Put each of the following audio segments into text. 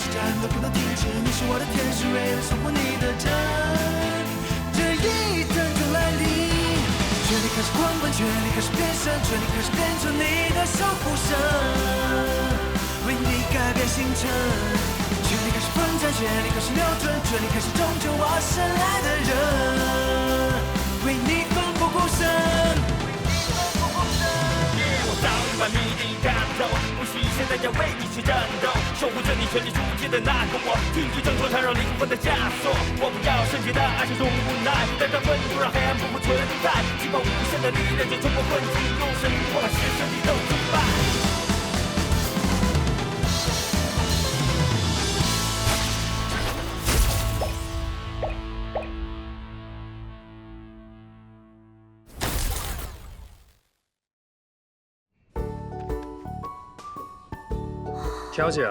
是站都不能停止，你是我的天使，为了守护你的真。这一阵阵来临，权力开始狂奔，权力开始变身，权力开始变成你的守护神，为你改变星辰。权力开始分散，权力开始瞄准，权力开始拯救我深爱的人，为你奋不顾身。我早已把谜底看透，不需现在要为你去战斗，守护着你权力主体的那个我，听取挣脱缠绕灵魂的枷锁。我不要圣洁的爱是种无奈，带着愤怒让黑暗不复存在，激发无限的力量就冲破困境，用神我把邪神力都击败。田小姐，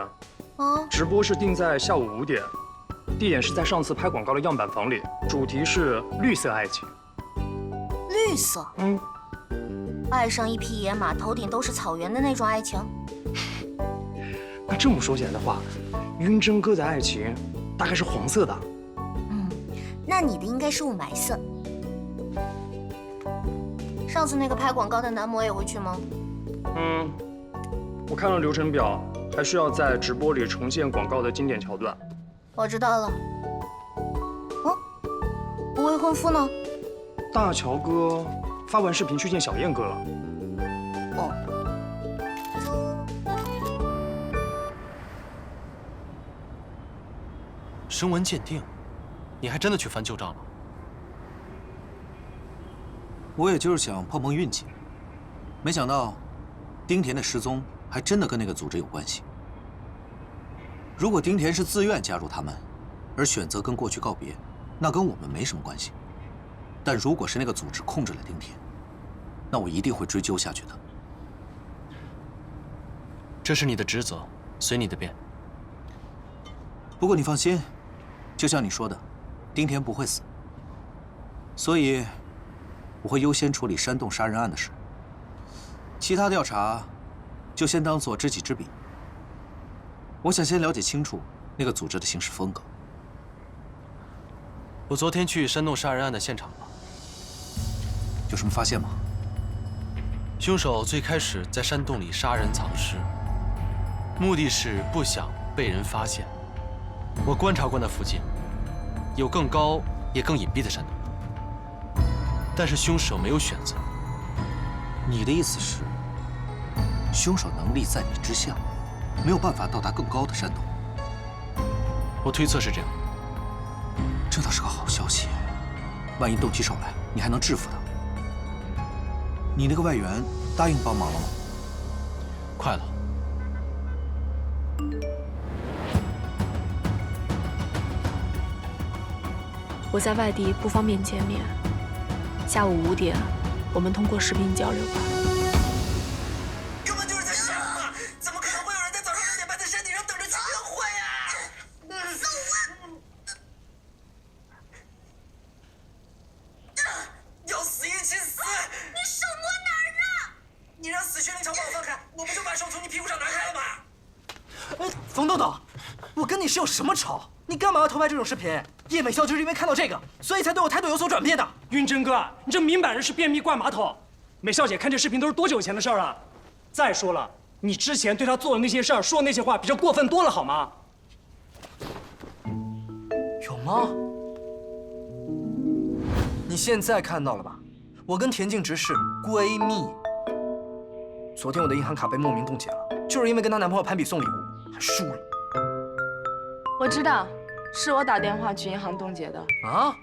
直播是定在下午5点，地点是在上次拍广告的样板房里，主题是绿色爱情。绿色？爱上一匹野马，头顶都是草原的那种爱情？那这么说起来的话，晕针哥的爱情大概是黄色的。那你的应该是雾霾色。上次那个拍广告的男模也会去吗？我看了流程表，还需要在直播里重现广告的经典桥段。我知道了。未婚夫呢？大乔哥发完视频去见小燕哥了。声纹鉴定，你还真的去翻旧账了？我也就是想碰碰运气，没想到丁田的失踪还真的跟那个组织有关系。如果丁田是自愿加入他们，而选择跟过去告别，那跟我们没什么关系。但如果是那个组织控制了丁田，那我一定会追究下去的。这是你的职责，随你的便。不过你放心，就像你说的，丁田不会死，所以我会优先处理山洞杀人案的事，其他调查就先当做知己知彼。我想先了解清楚那个组织的行事风格。我昨天去山洞杀人案的现场了，有什么发现吗？凶手最开始在山洞里杀人藏尸，目的是不想被人发现。我观察过那附近，有更高也更隐蔽的山洞，但是凶手没有选择。你的意思是，凶手能力在你之下，没有办法到达更高的山洞？我推测是这样。这倒是个好消息，万一动起手来，你还能制服他。你那个外援答应帮忙了吗？快了。我在外地不方便见面，下午5点，我们通过视频交流吧。根本就是在瞎嘛！怎么可能会有人在早上6点半在山顶上等着去约会啊？要死一起死！你手摸哪儿啊？你让死薛灵桥把我放开，我不就把手从你屁股上拿开了吗？冯豆豆，我跟你是有什么仇？你干嘛要偷拍这种视频？叶美笑就是因为看到这个，所以才对我态度有所转变的。晕针哥，你这明摆着是便秘挂马桶。美笑姐看这视频都是多久以前的事儿啊？再说了，你之前对她做的那些事儿，说的那些话，比这过分多了，好吗？有吗？你现在看到了吧？我跟田径直是闺蜜。昨天我的银行卡被莫名冻结了，就是因为跟她男朋友攀比送礼物，还输了。我知道，是我打电话去银行冻结的。啊？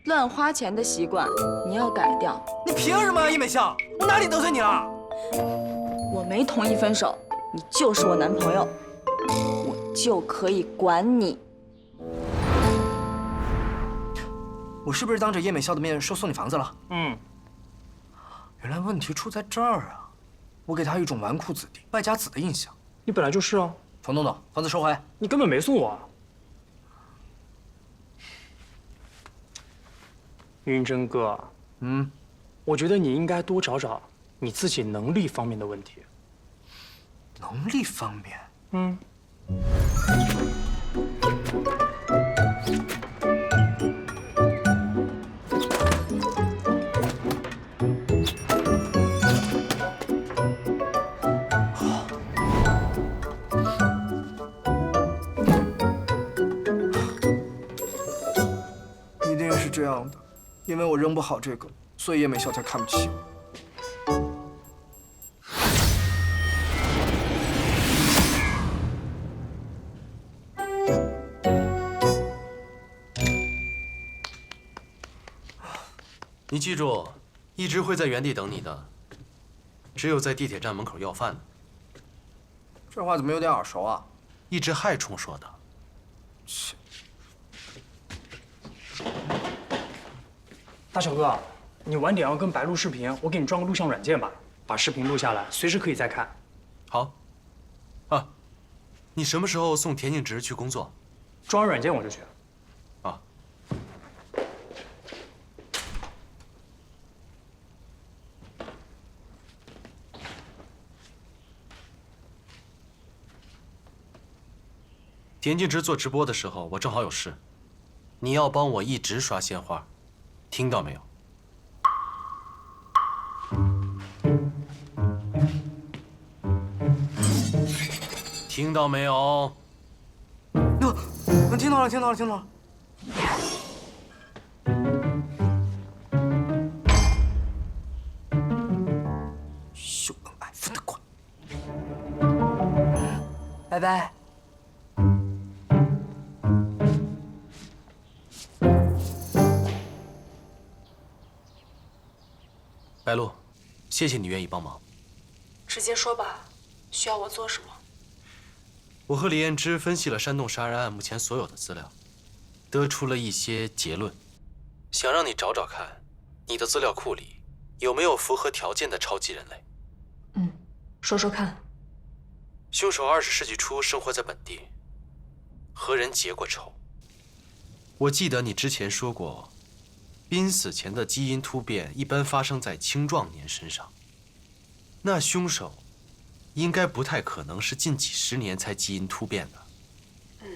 乱花钱的习惯你要改掉。你凭什么啊，叶美笑？我哪里得罪你了？我没同意分手，你就是我男朋友，我就可以管你。我是不是当着叶美笑的面说送你房子了？原来问题出在这儿啊！我给她一种纨绔子弟、败家子的印象。你本来就是啊。冯东东，房子收回。你根本没送我啊。晕针哥，我觉得你应该多找找你自己能力方面的问题。能力方面？这样的，因为我扔不好这个，所以叶美笑才看不起我。你记住，一直会在原地等你的，只有在地铁站门口要饭的。这话怎么有点耳熟啊？一只害虫说的。切！大小哥，你晚点要跟白鹿视频，我给你装个录像软件吧，把视频录下来，随时可以再看。好。啊，你什么时候送田径直去工作？装完软件我就去。啊。田径直做直播的时候，我正好有事，你要帮我一直刷鲜花，听到没有？听到没有？听到了，听到了，听到了。秀恩爱分得快。拜拜。白鹿，谢谢你愿意帮忙。直接说吧，需要我做什么？我和李彦之分析了山洞杀人案目前所有的资料，得出了一些结论，想让你找找看，你的资料库里有没有符合条件的超级人类。说说看。凶手20世纪初生活在本地，和人结过仇。我记得你之前说过，濒死前的基因突变一般发生在青壮年身上，那凶手应该不太可能是近几十年才基因突变的。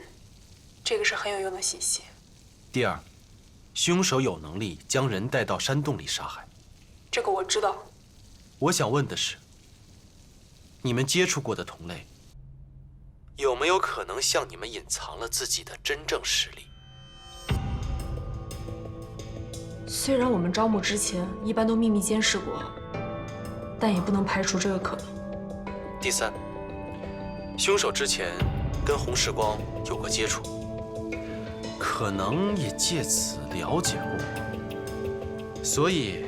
这个是很有用的信息。第二，凶手有能力将人带到山洞里杀害。这个我知道。我想问的是，你们接触过的同类，有没有可能向你们隐藏了自己的真正实力？虽然我们招募之前一般都秘密监视过，但也不能排除这个可能。第三，凶手之前跟洪世光有过接触，可能也借此了解过我，所以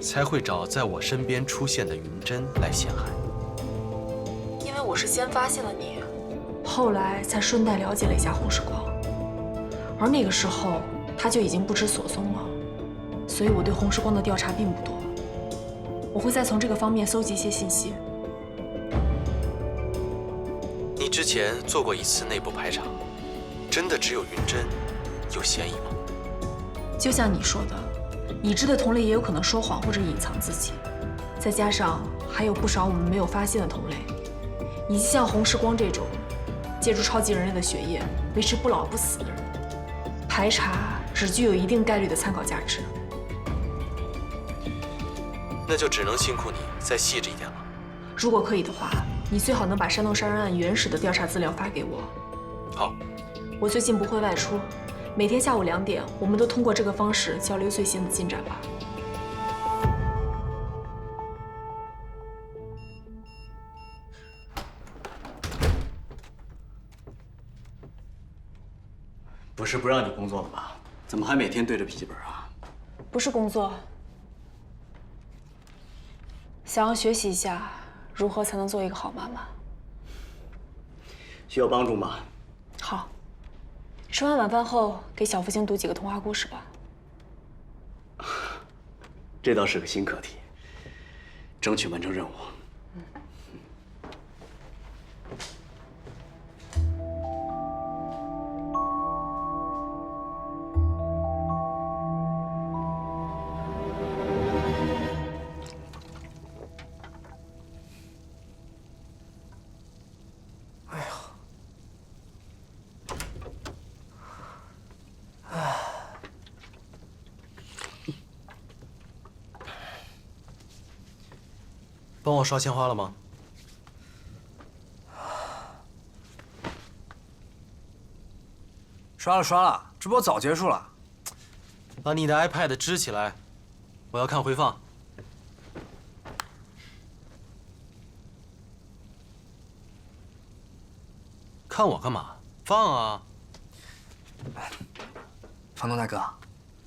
才会找在我身边出现的云珍来陷害。因为我是先发现了你，后来才顺带了解了一下洪世光，而那个时候他就已经不知所踪了，所以我对洪世光的调查并不多。我会再从这个方面搜集一些信息。你之前做过一次内部排查，真的只有云珍有嫌疑吗？就像你说的，已知的同类也有可能说谎或者隐藏自己，再加上还有不少我们没有发现的同类，以及像洪世光这种借助超级人类的血液维持不老不死的人，排查只具有一定概率的参考价值。那就只能辛苦你再细致一点了。如果可以的话，你最好能把山洞杀人案原始的调查资料发给我。好。我最近不会外出，每天下午2点，我们都通过这个方式交流最新的进展吧。不是不让你工作了吧？怎么还每天对着笔记本啊？不是工作，想要学习一下如何才能做一个好妈妈。需要帮助吗？好，吃完晚饭后给小福星读几个童话故事吧。这倒是个新课题，争取完成任务。帮我刷鲜花了吗？刷了刷了，直播早结束了。把你的 iPad 支起来，我要看回放。看我干嘛？放啊！房东大哥，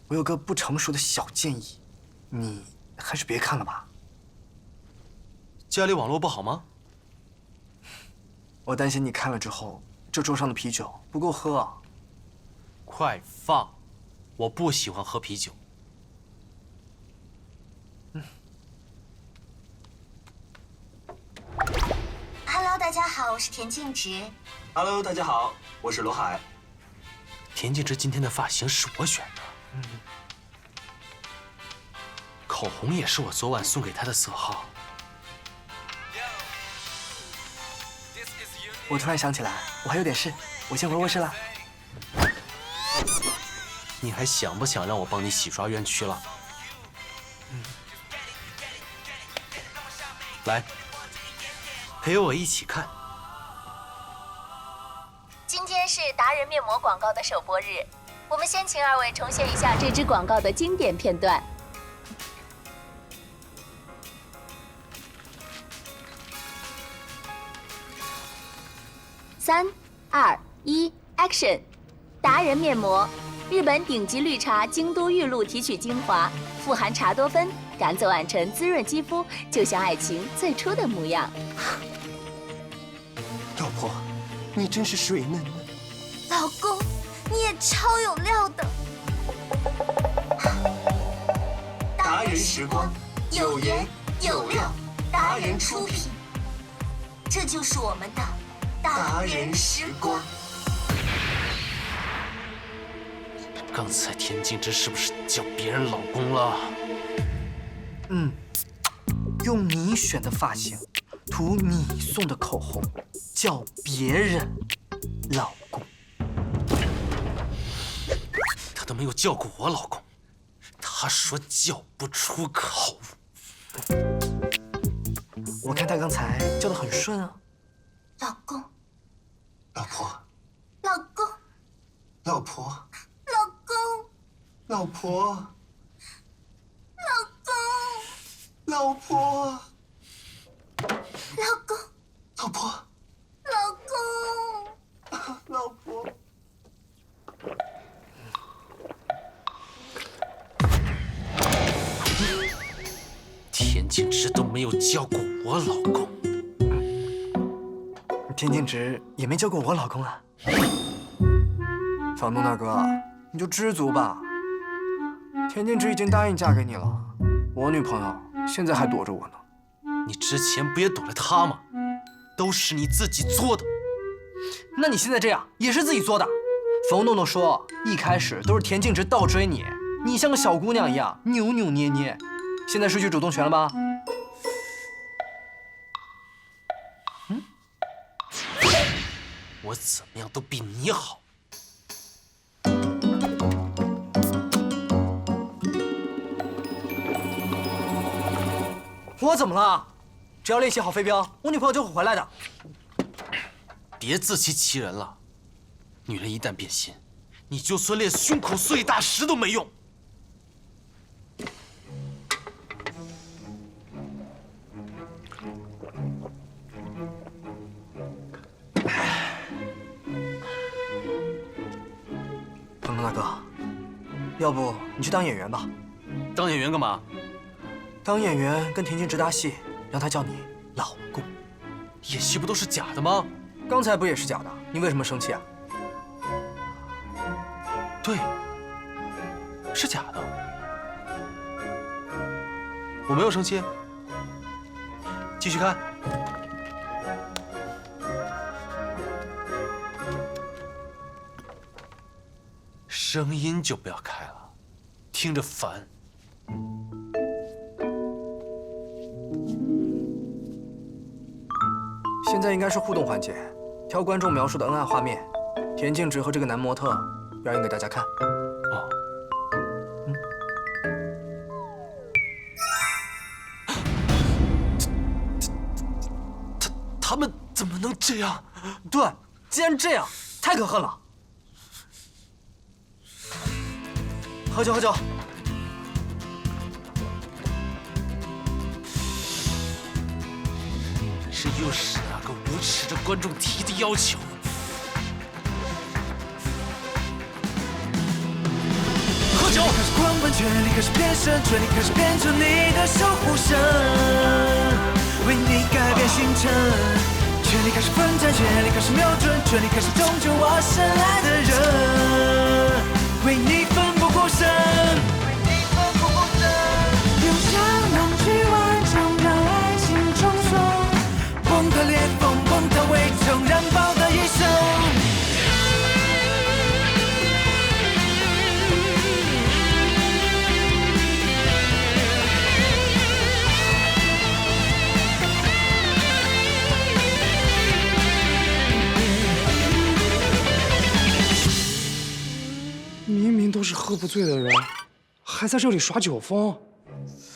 我有个不成熟的小建议，你还是别看了吧。家里网络不好吗？我担心你看了之后，这桌上的啤酒不够喝啊。快放！我不喜欢喝啤酒。Hello， 大家好，我是田静植。Hello， 大家好，我是罗海。田静植今天的发型是我选的，口红也是我昨晚送给她的色号。我突然想起来，我还有点事，我先回卧室了。你还想不想让我帮你洗刷冤屈了？来，陪我一起看。今天是达人面膜广告的首播日，我们先请二位重现一下这支广告的经典片段。3、2、1 ，Action！ 达人面膜，日本顶级绿茶京都玉露提取精华，富含茶多酚，赶走暗沉，滋润肌肤，就像爱情最初的模样。老婆，你真是水嫩嫩。老公，你也超有料的。达人时光，有颜有料，达人出品。这就是我们的达人时光。刚才田静植是不是叫别人老公了？用你选的发型，涂你送的口红，叫别人老公。他都没有叫过我老公，他说叫不出口。我看他刚才叫得很顺啊。老公，老婆，老公，老婆，老公，老婆，老公，老婆，老公，老婆，老公，老婆。田静植都没有叫过我老公，田静植也没叫过我老公啊。房东大哥，你就知足吧。田静植已经答应嫁给你了，我女朋友现在还躲着我呢。你之前不也躲了他吗？都是你自己作的。那你现在这样也是自己作的。冯诺诺说，一开始都是田静植倒追你，你像个小姑娘一样扭扭捏捏，现在失去主动权了吧？我怎么样都比你好。我怎么了？只要练习好飞镖，我女朋友就会回来的。别自欺欺人了，女人一旦变心，你就算练胸口碎大石都没用。冯东大哥，要不你去当演员吧？当演员干嘛？当演员跟田静植搭戏，让他叫你老公。演戏不都是假的吗？刚才不也是假的？你为什么生气啊？对，是假的。我没有生气。继续看。声音就不要开了，听着烦。现在应该是互动环节，挑观众描述的恩爱画面，田静植和这个男模特表演给大家看。哦。他们怎么能这样？对，既然这样，太可恨了。喝酒喝酒。是又是那个无耻的观众提的要求。喝酒。开始狂奔，权力开始变身，权力开始变成你的守护神，为你改变行程。权力开始奋战，权力开始瞄准，权力开始拯救我深爱的人，为你奋不顾身，用香浓去完成让爱情重生，崩塌裂缝，崩塌围城，燃爆的一生。明明都是喝不醉的人，还在这里耍酒疯。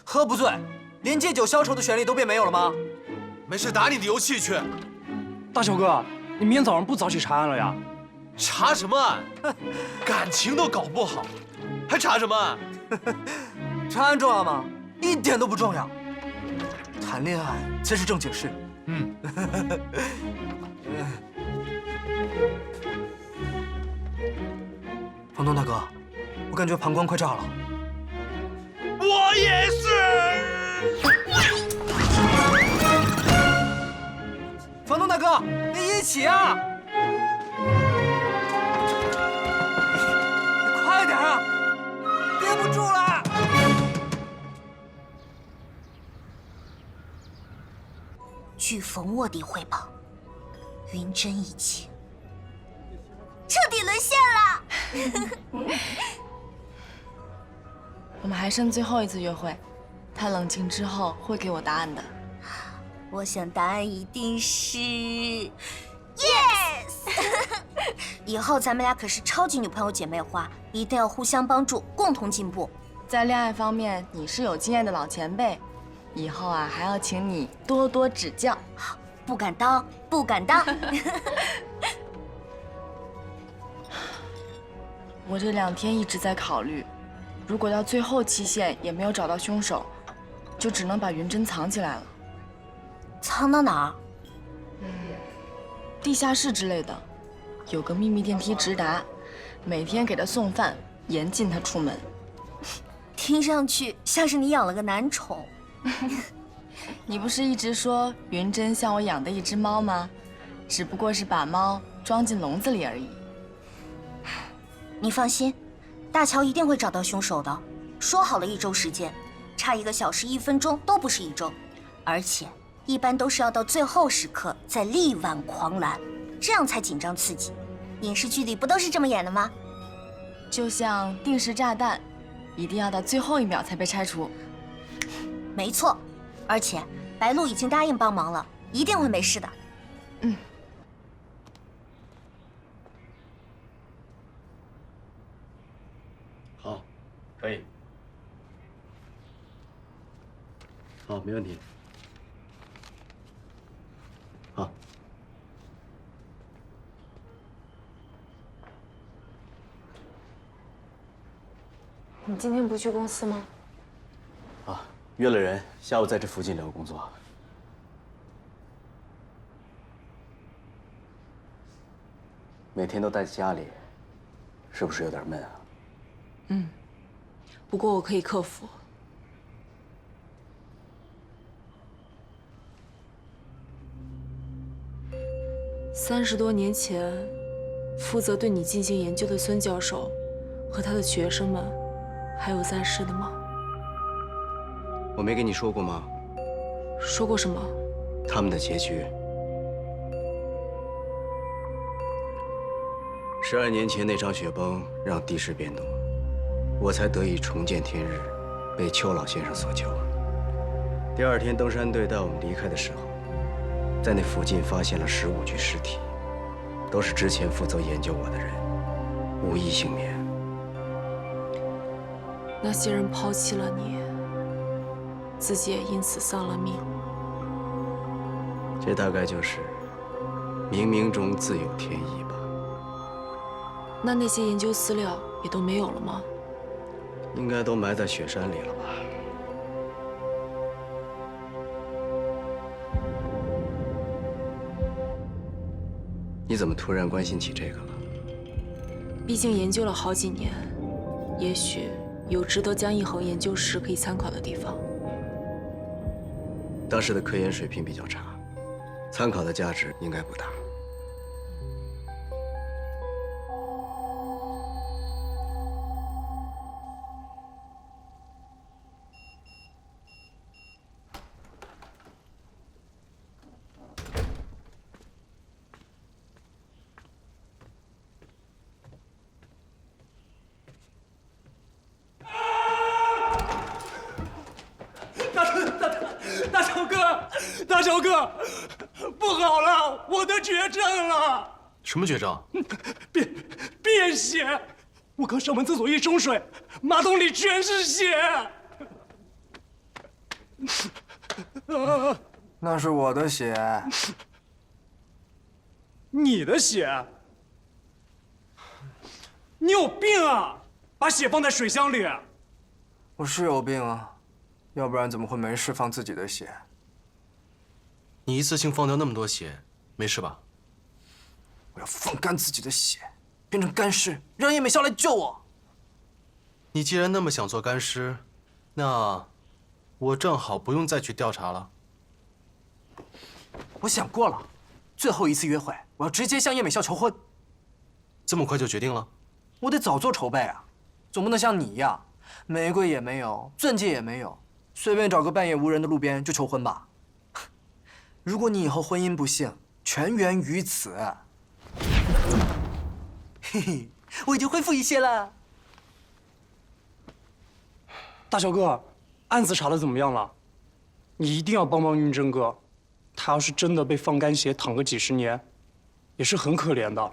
喝不醉，连借酒消愁的权利都变没有了吗？没事，打你的游戏去。大小哥，你明天早上不早起查案了呀？查什么案？感情都搞不好，还查什么案？查案重要吗？一点都不重要。谈恋爱才是正经事。嗯。房东大哥，我感觉膀胱快炸了。我也是。房东大哥，你一起啊！快点啊！憋不住了。据冯卧底汇报，云珍已经彻底沦陷了。我们还剩最后一次约会，他冷静之后会给我答案的。我想答案一定是 yes。以后咱们俩可是超级女朋友姐妹花，一定要互相帮助，共同进步。在恋爱方面，你是有经验的老前辈，以后啊还要请你多多指教。不敢当，不敢当。我这2天一直在考虑，如果到最后期限也没有找到凶手，就只能把云珍藏起来了。藏到哪儿？地下室之类的，有个秘密电梯直达，每天给他送饭，严禁他出门。听上去像是你养了个男宠。你不是一直说云珍像我养的一只猫吗？只不过是把猫装进笼子里而已。你放心，大乔一定会找到凶手的。说好了1周时间，差1个小时1分钟都不是1周，而且一般都是要到最后时刻再力挽狂澜，这样才紧张刺激。影视剧里不都是这么演的吗？就像定时炸弹，一定要到最后1秒才被拆除。没错，而且白鹿已经答应帮忙了，一定会没事的。好，可以。好，没问题。好。你今天不去公司吗？啊，约了人，下午在这附近聊工作。每天都待在家里，是不是有点闷啊？不过我可以克服。30多年前，负责对你进行研究的孙教授和他的学生们，还有在世的吗？我没跟你说过吗？说过什么？他们的结局。12年前那场雪崩让地势变动，我才得以重见天日，被邱老先生所救。第2天登山队带我们离开的时候，在那附近发现了15具尸体，都是之前负责研究我的人，无一幸免。那些人抛弃了你，自己也因此丧了命。这大概就是冥冥中自有天意吧。那些研究资料也都没有了吗？应该都埋在雪山里了吧？你怎么突然关心起这个了？毕竟研究了好几年，也许有值得江一恒研究室可以参考的地方。当时的科研水平比较差，参考的价值应该不大。大乔哥，不好了，我得绝症了！什么绝症？便血！我刚上完厕所一冲水，马桶里全是血。那是我的血。你的血？你有病啊！把血放在水箱里。我是有病啊，要不然怎么会没事放自己的血？你一次性放掉那么多血，没事吧？我要放干自己的血，变成干尸，让叶美笑来救我。你既然那么想做干尸，那我正好不用再去调查了。我想过了，最后一次约会，我要直接向叶美笑求婚。这么快就决定了？我得早做筹备啊，总不能像你一样，玫瑰也没有，钻戒也没有，随便找个半夜无人的路边就求婚吧。如果你以后婚姻不幸，全源于此。嘿嘿，我已经恢复一些了。大乔哥，案子查得怎么样了？你一定要帮帮运真哥，他要是真的被放干血躺个几十年，也是很可怜的。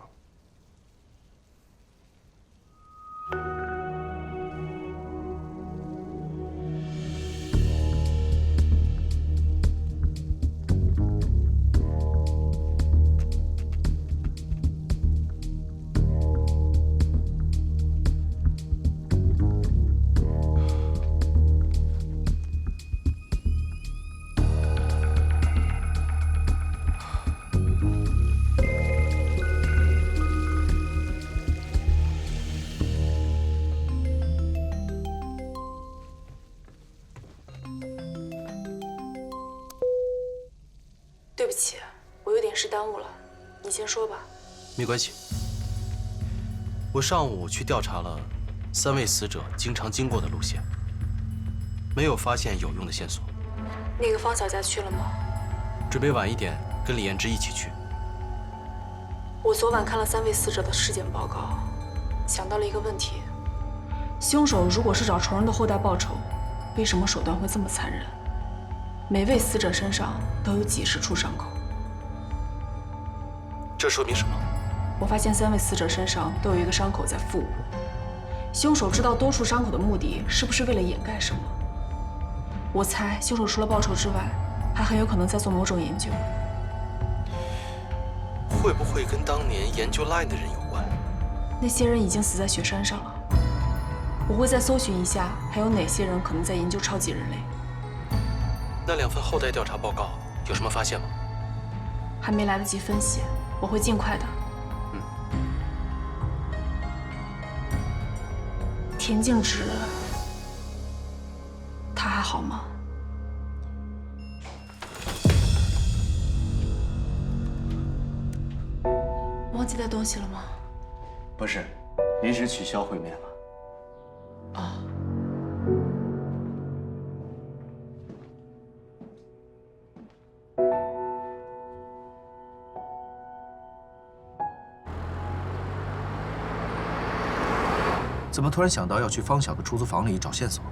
对不起，我有点事耽误了，你先说吧。没关系。我上午去调查了3位死者经常经过的路线，没有发现有用的线索。那个方小家去了吗？准备晚一点跟李彦之一起去。我昨晚看了3位死者的尸检报告，想到了一个问题：凶手如果是找仇人的后代报仇，为什么手段会这么残忍？每位死者身上都有几十处伤口。这说明什么？我发现3位死者身上都有一个伤口在腹部。凶手知道多处伤口的目的是不是为了掩盖什么？我猜凶手除了报仇之外，还很有可能在做某种研究。会不会跟当年研究 Line 的人有关？那些人已经死在雪山上了。我会再搜寻一下，还有哪些人可能在研究超级人类。那2份后代调查报告有什么发现吗？还没来得及分析，我会尽快的。田静植，他还好吗？忘记带东西了吗？不是，临时取消会面了。哦。怎么突然想到要去方晓的出租房里找线索？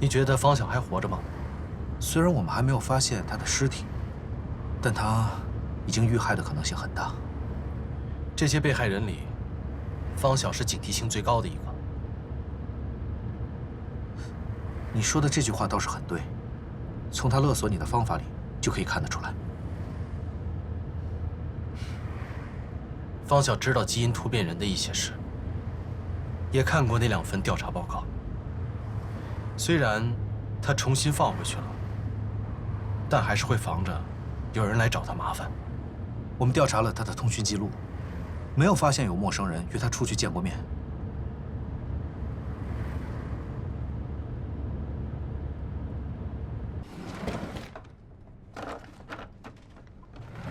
你觉得方晓还活着吗？虽然我们还没有发现他的尸体，但他已经遇害的可能性很大。这些被害人里，方晓是警惕性最高的一个。你说的这句话倒是很对，从他勒索你的方法里就可以看得出来。方晓知道基因突变人的一些事，也看过那2份调查报告。虽然他重新放回去了，但还是会防着有人来找他麻烦。我们调查了他的通讯记录，没有发现有陌生人约他出去见过面。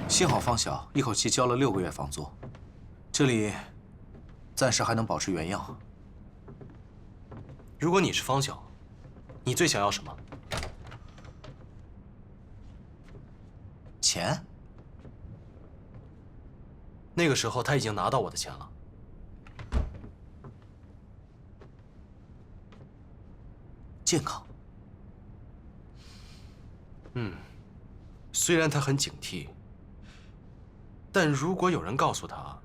幸好方晓一口气交了6个月房租，这里暂时还能保持原样。如果你是方晓，你最想要什么？钱？那个时候他已经拿到我的钱了。健康。虽然他很警惕，但如果有人告诉他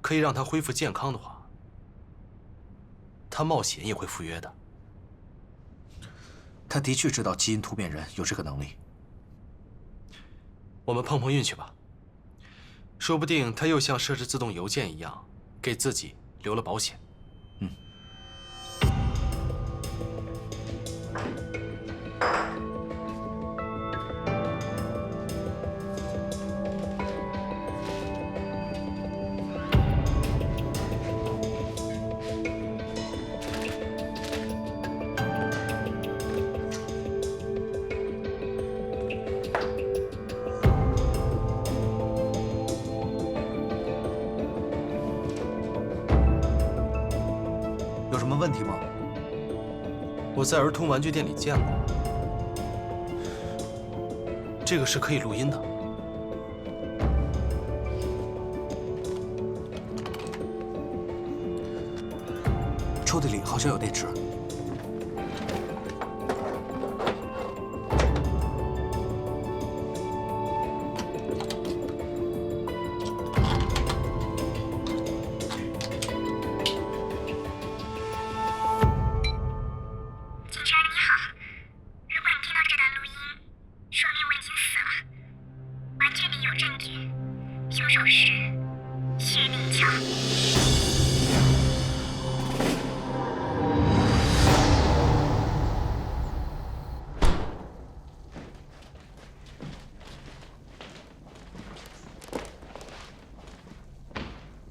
可以让他恢复健康的话，他冒险也会赴约的。他的确知道基因突变人有这个能力。我们碰碰运气吧，说不定他又像设置自动邮件一样，给自己留了保险。有什么问题吗？我在儿童玩具店里见过，这个是可以录音的。抽屉里好像有电池。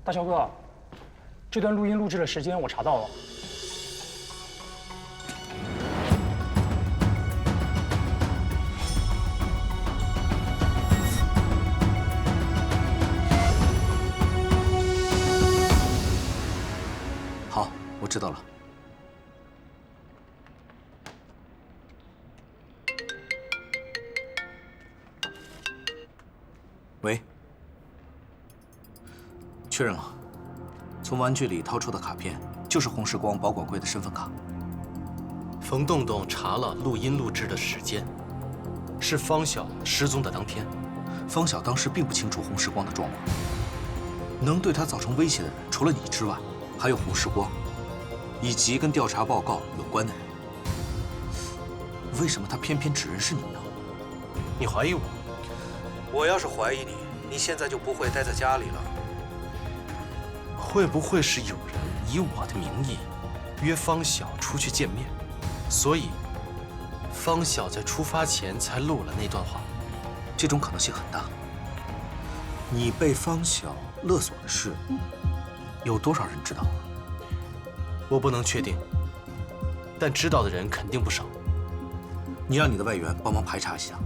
大乔哥，这段录音录制的时间我查到了。好，我知道了。喂。确认了，从玩具里掏出的卡片就是红时光保管柜的身份卡。冯洞洞查了录音录制的时间，是方晓失踪的当天。方晓当时并不清楚红时光的状况，能对他造成威胁的人，除了你之外，还有红时光，以及跟调查报告有关的人。为什么他偏偏指认是你呢？你怀疑我？我要是怀疑你，你现在就不会待在家里了。会不会是有人以我的名义约方晓出去见面，所以方晓在出发前才录了那段话？这种可能性很大。你被方晓勒索的事，有多少人知道？我不能确定，但知道的人肯定不少。你让你的外援帮忙排查一下。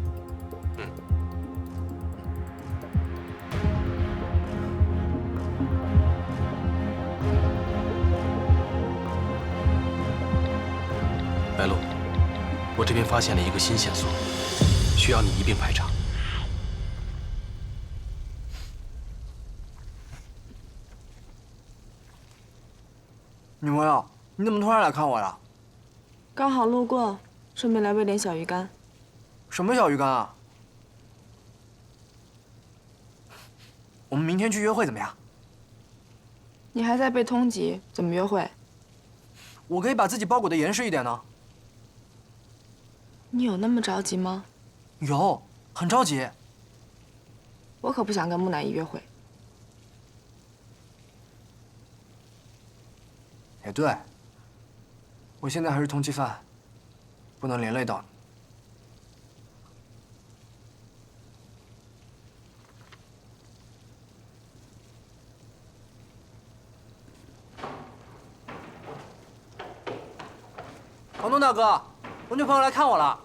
白露，我这边发现了一个新线索，需要你一并排查。女朋友，你怎么突然来看我呀？刚好路过，顺便来喂点小鱼干。什么小鱼干啊？我们明天去约会怎么样？你还在背通缉，怎么约会？我可以把自己包裹得严实一点呢。你有那么着急吗？有，很着急。我可不想跟木乃伊约会。也对，我现在还是通缉犯，不能连累到你。黄东大哥，我女朋友来看我了。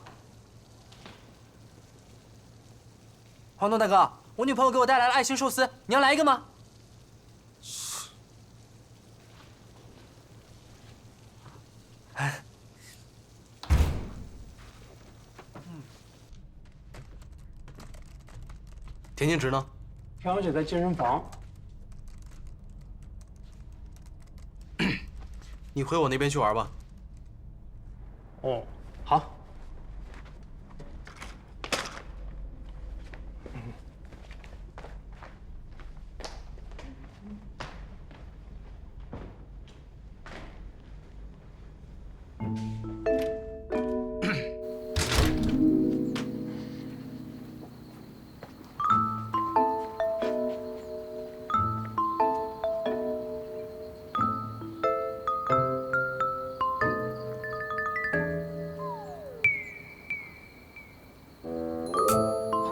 黄东大哥，我女朋友给我带来了爱心寿司，你要来一个吗？田径直呢？田小姐在健身房。你回我那边去玩吧。哦，好。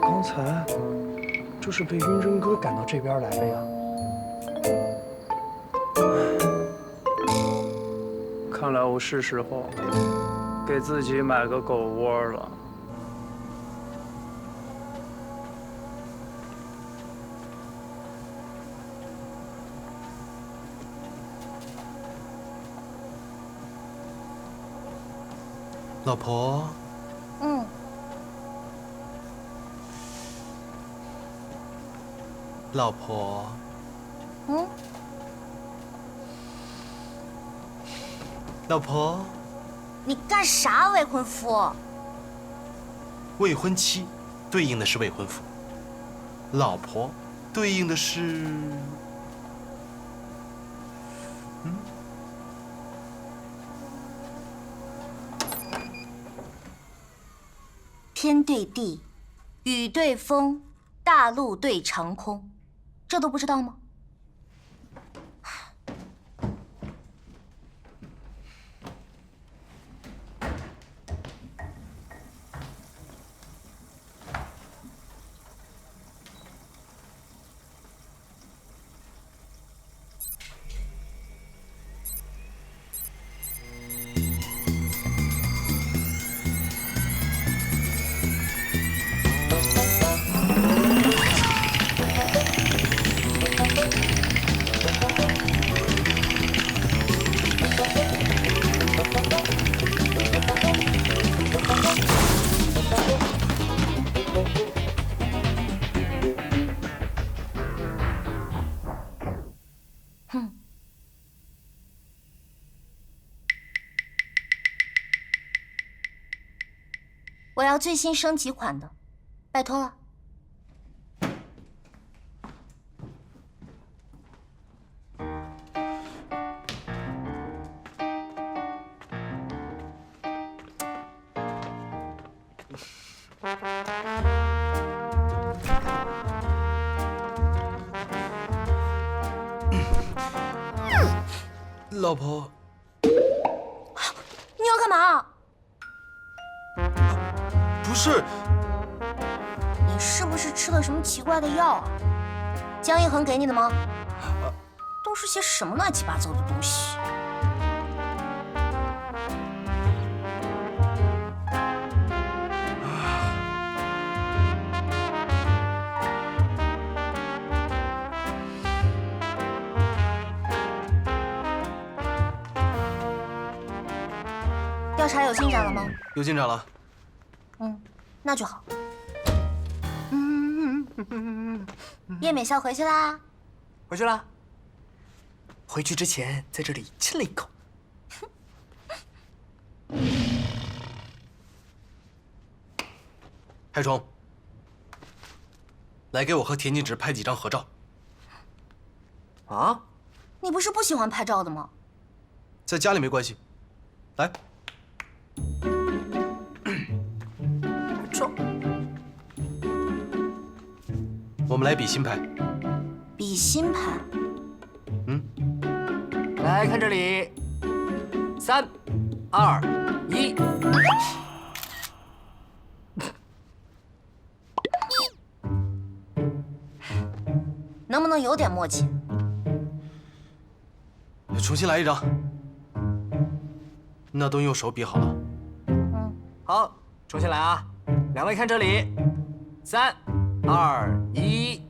刚才就是被晕针哥赶到这边来的呀。看来我是时候给自己买个狗窝了。老婆。嗯。老婆。嗯。老婆。你干啥，未婚夫？未婚妻对应的是未婚夫，老婆对应的是……天对地，雨对风，大陆对长空，这都不知道吗？我要最新升级款的，拜托了。老婆，你要干嘛？不是，你是不是吃了什么奇怪的药啊？江一恒给你的吗？都是些什么乱七八糟的东西？调查有进展了吗？有进展了。那就好。叶美笑回去啦？回去啦。回去之前在这里亲了一口。海虫，来给我和田径直拍几张合照。啊？你不是不喜欢拍照的吗？在家里没关系。来。我们来比心拍。比心拍？来看这里。3、2、1。能不能有点默契？重新来一张。那都用手比好了。好，重新来啊！两位看这里，3、2、1。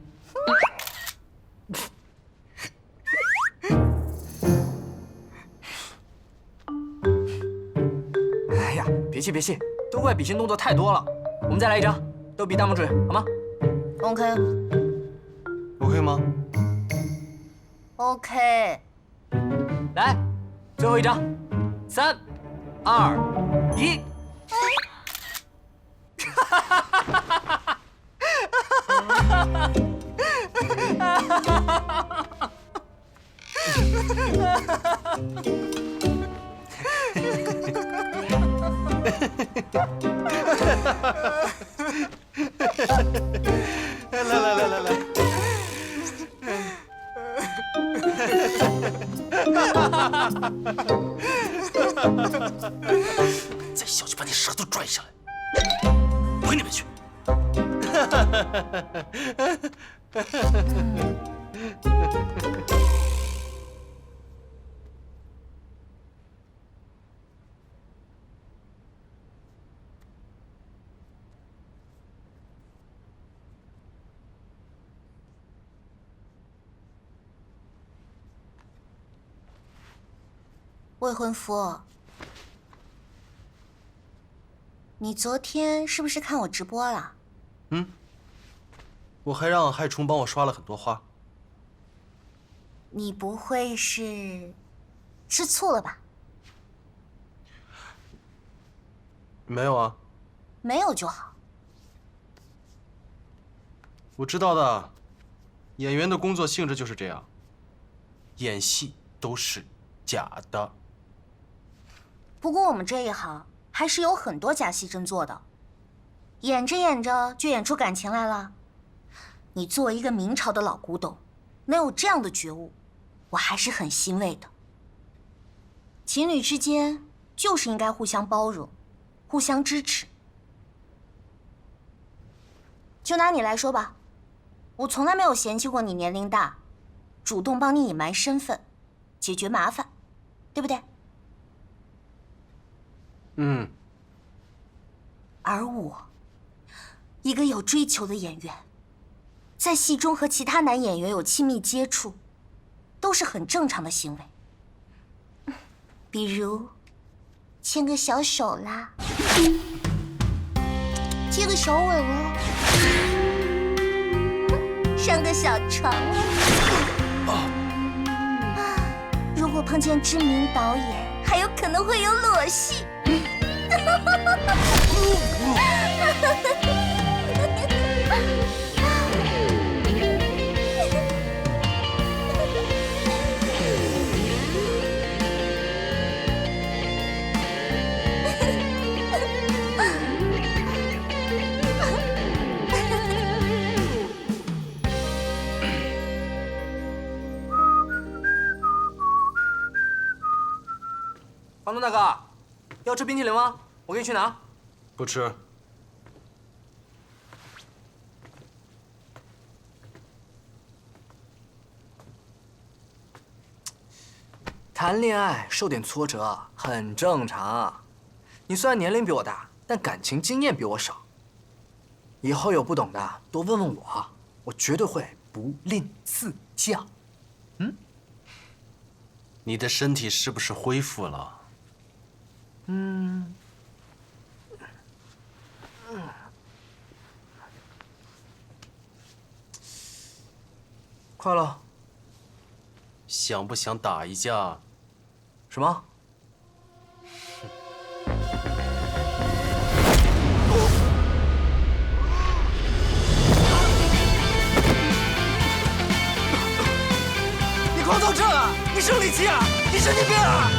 哎呀，别气别气，都怪比心动作太多了。我们再来一张，都比大拇指好吗 OK OK 吗？ OK。来，最后一张，3、2、1。来。再笑就把你舌头拽下来，回里面去。未婚夫，你昨天是不是看我直播了？我还让害虫帮我刷了很多花。你不会是吃醋了吧？没有啊，没有就好。我知道的。演员的工作性质就是这样，演戏都是假的。不过我们这一行还是有很多假戏真做的，演着演着就演出感情来了。你作为一个明朝的老古董，能有这样的觉悟，我还是很欣慰的。情侣之间就是应该互相包容，互相支持。就拿你来说吧，我从来没有嫌弃过你年龄大，主动帮你隐瞒身份，解决麻烦，对不对？而我，一个有追求的演员，在戏中和其他男演员有亲密接触，都是很正常的行为。比如，牵个小手啦，接个小吻啦，上个小床啦。如果碰见知名导演，还有可能会有裸戏。房东大哥，要吃冰淇淋吗？我给你去拿。不吃。谈恋爱受点挫折很正常。你虽然年龄比我大，但感情经验比我少。以后有不懂的多问问我，我绝对会不吝赐教。你的身体是不是恢复了？快了。想不想打一架？什么？你狂躁症啊！你生理期啊！你神经病啊！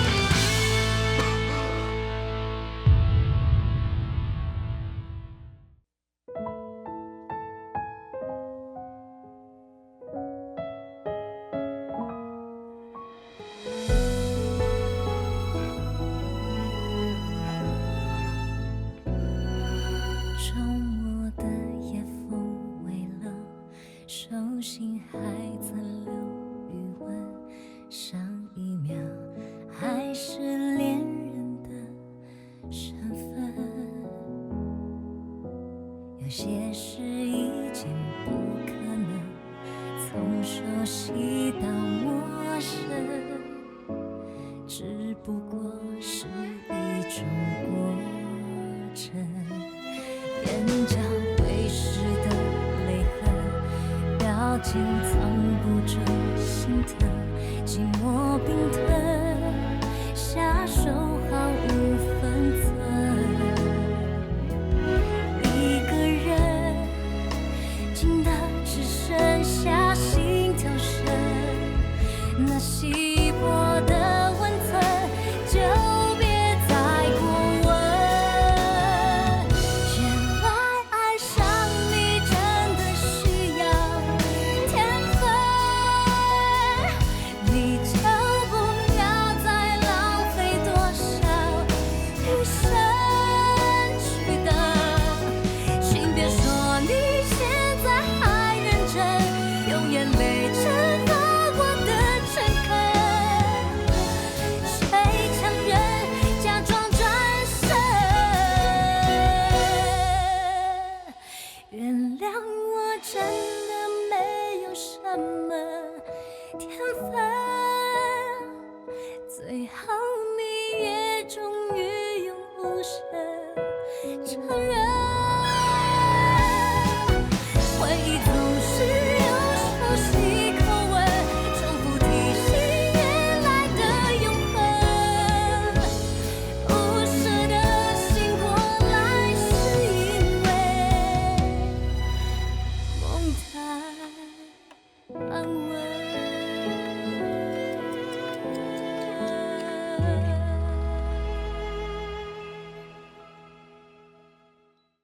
上一秒还是恋人的身份，有些事已经不可能从熟悉到陌生，只不过是一种过程。眼角会湿的泪痕，表情藏不住心疼，寂寞冰吞，下手毫无分寸。一个人静的只剩下心跳声，那稀薄的